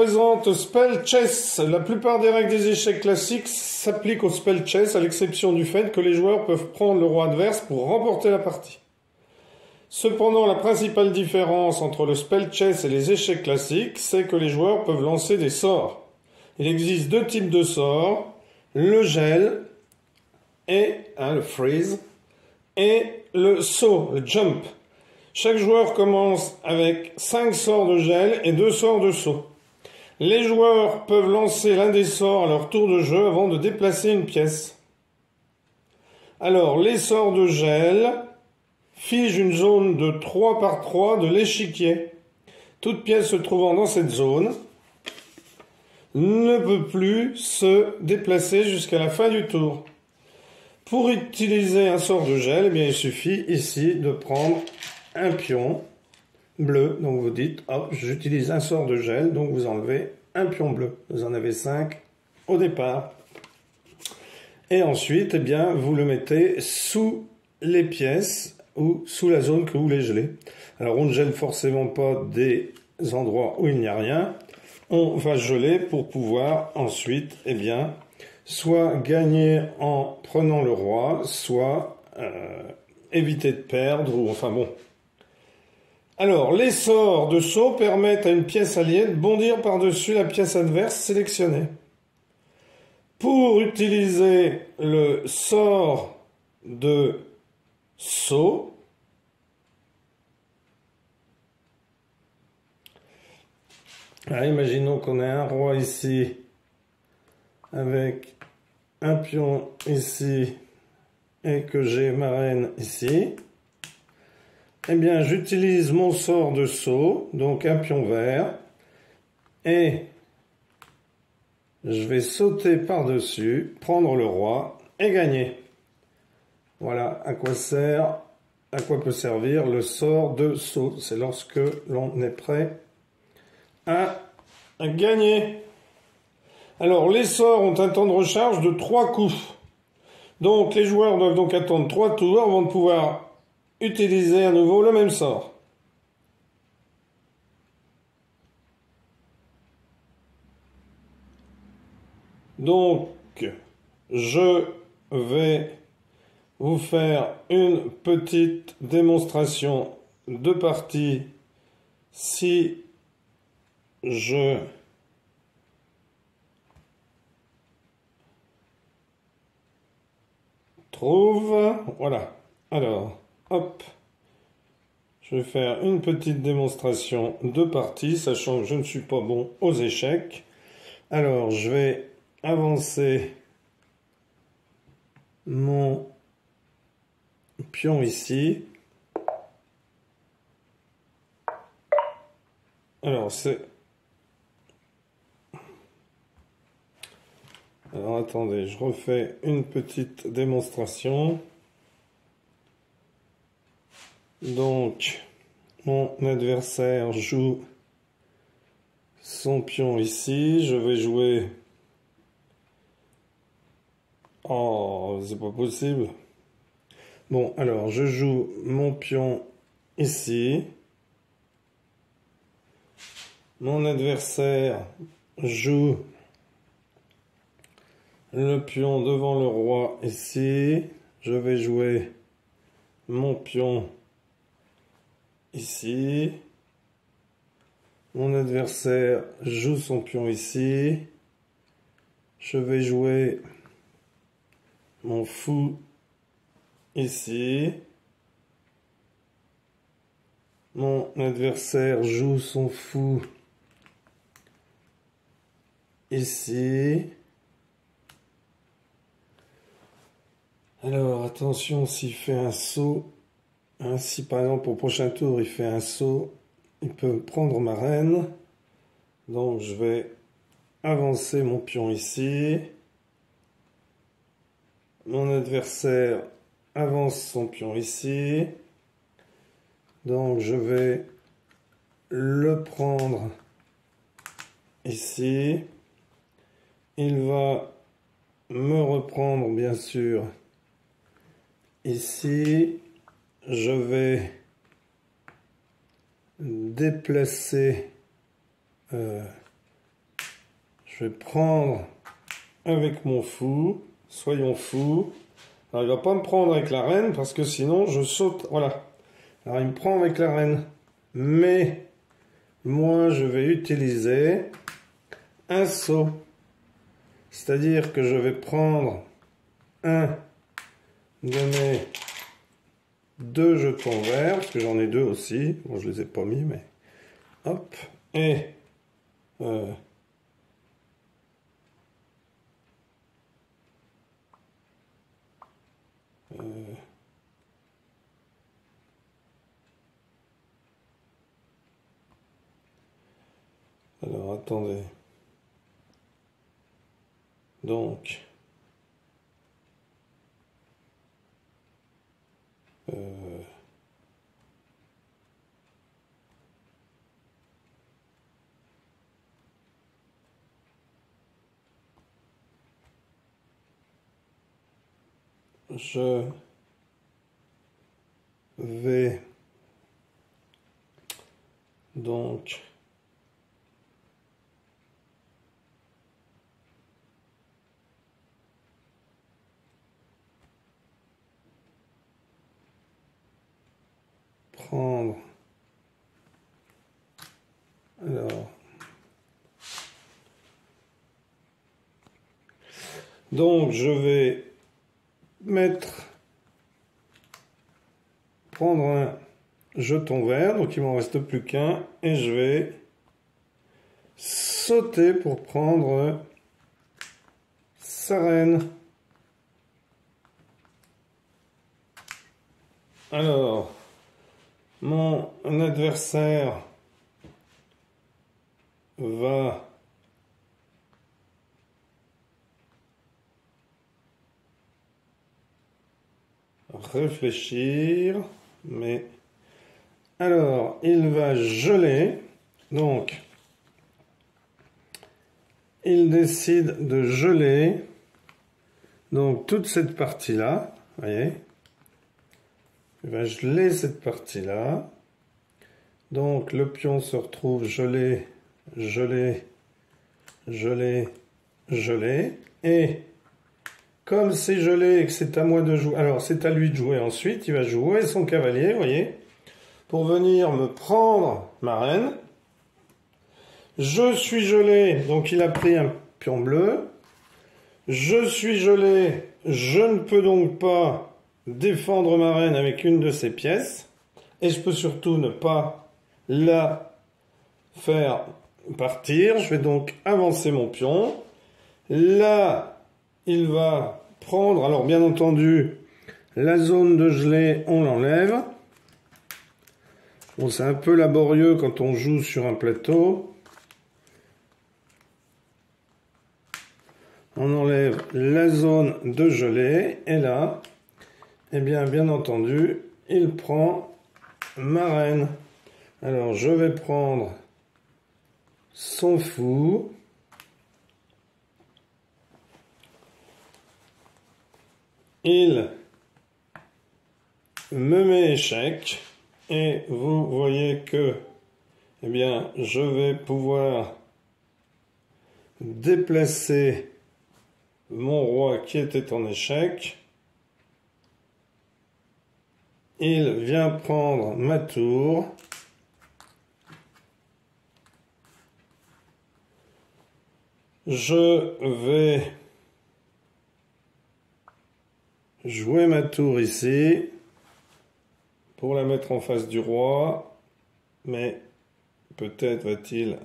présente Spell Chess. La plupart des règles des échecs classiques s'appliquent au Spell Chess, à l'exception du fait que les joueurs peuvent prendre le roi adverse pour remporter la partie. Cependant, la principale différence entre le Spell Chess et les échecs classiques, c'est que les joueurs peuvent lancer des sorts. Il existe deux types de sorts, le gel, et le freeze, et le saut, le jump. Chaque joueur commence avec 5 sorts de gel et 2 sorts de saut. Les joueurs peuvent lancer l'un des sorts à leur tour de jeu avant de déplacer une pièce. Alors, les sorts de gel figent une zone de 3 par 3 de l'échiquier. Toute pièce se trouvant dans cette zone ne peut plus se déplacer jusqu'à la fin du tour. Pour utiliser un sort de gel, eh bien, il suffit ici de prendre un pion bleu. Donc vous dites, hop, j'utilise un sort de gel, donc vous enlevez un pion bleu. Vous en avez 5 au départ. Et ensuite, eh bien, vous le mettez sous les pièces ou sous la zone que vous voulez geler. Alors on ne gèle forcément pas des endroits où il n'y a rien. On va geler pour pouvoir ensuite, eh bien, soit gagner en prenant le roi, soit éviter de perdre, ou enfin bon. Alors, les sorts de saut permettent à une pièce alliée de bondir par-dessus la pièce adverse sélectionnée. Pour utiliser le sort de saut, imaginons qu'on ait un roi ici, avec un pion ici, et que j'ai ma reine ici. Eh bien, j'utilise mon sort de saut, donc un pion vert, et je vais sauter par-dessus, prendre le roi et gagner. Voilà à quoi peut servir le sort de saut. C'est lorsque l'on est prêt à gagner. Alors, les sorts ont un temps de recharge de 3 coups. Donc, les joueurs doivent donc attendre 3 tours avant de pouvoir utiliser à nouveau le même sort. Donc, je vais vous faire une petite démonstration de partie si je trouve. Voilà. Alors, hop. Je vais faire une petite démonstration de partie, sachant que je ne suis pas bon aux échecs. Alors, je vais avancer mon pion ici. Alors, Alors, attendez, je refais une petite démonstration. Donc, mon adversaire joue son pion ici. Je vais jouer... Oh, c'est pas possible. Bon, alors, je joue mon pion ici. Mon adversaire joue le pion devant le roi ici. Je vais jouer mon pion ici. Mon adversaire joue son pion ici. Je vais jouer mon fou ici. Mon adversaire joue son fou ici. Alors attention, s'il fait un saut, hein, si par exemple au prochain tour il fait un saut, il peut prendre ma reine. Donc je vais avancer mon pion ici. Mon adversaire avance son pion ici. Donc je vais le prendre ici. Il va me reprendre bien sûr ici. Je vais déplacer Je vais prendre avec mon fou. Soyons fous. Alors, il va pas me prendre avec la reine parce que sinon, je saute. Voilà. Alors, il me prend avec la reine. Mais, moi, je vais utiliser un saut. C'est-à-dire que je vais prendre un de mes 2 jetons verts, parce que j'en ai 2 aussi. Bon, je les ai pas mis, mais hop. Et alors, attendez. Donc, je vais donc prendre, alors, donc je vais prendre un jeton vert, donc il m'en reste plus qu'un, et je vais sauter pour prendre sa reine. Alors, mon adversaire va réfléchir, mais alors il va geler, donc il décide de geler donc toute cette partie-là, voyez, il va geler cette partie-là, donc le pion se retrouve gelé, gelé, gelé, gelé, et comme c'est gelé et que c'est à moi de jouer, alors c'est à lui de jouer ensuite, il va jouer son cavalier, vous voyez, pour venir me prendre ma reine. Je suis gelé, donc il a pris un pion bleu. Je suis gelé, je ne peux donc pas défendre ma reine avec une de ces pièces. Et je peux surtout ne pas la faire partir. Je vais donc avancer mon pion. Là, il va prendre, alors bien entendu, la zone de gelée, on l'enlève. Bon, c'est un peu laborieux quand on joue sur un plateau. On enlève la zone de gelée et là, eh bien entendu, il prend ma reine. Alors, je vais prendre son fou. Il me met échec et vous voyez que, eh bien, je vais pouvoir déplacer mon roi qui était en échec. Il vient prendre ma tour. Je vais jouer ma tour ici pour la mettre en face du roi, mais peut-être va-t-il...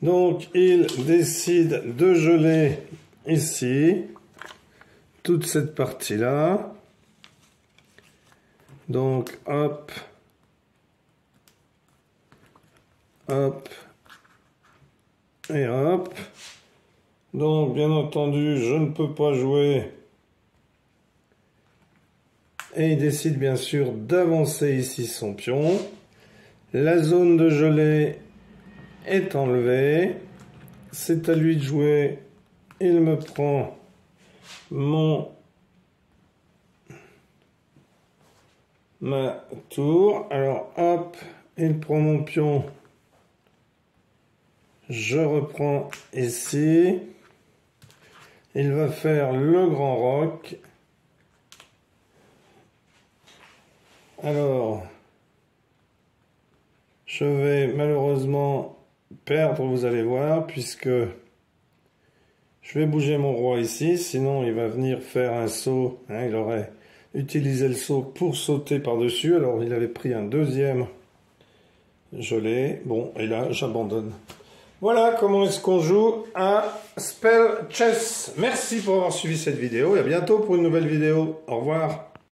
Donc, il décide de geler ici toute cette partie-là. Donc, hop, hop, et hop. Donc, bien entendu, je ne peux pas jouer. Et il décide bien sûr d'avancer ici son pion. La zone de gelée est enlevée. C'est à lui de jouer. Il me prend mon ma tour. Alors hop, il prend mon pion. Je reprends ici. Il va faire le grand roc. Alors, je vais malheureusement perdre, vous allez voir, puisque je vais bouger mon roi ici, sinon il va venir faire un saut. Hein, il aurait utilisé le saut pour sauter par-dessus, alors il avait pris un deuxième. Je l'ai. Bon, et là, j'abandonne. Voilà comment est-ce qu'on joue à Spell Chess. Merci pour avoir suivi cette vidéo et à bientôt pour une nouvelle vidéo. Au revoir.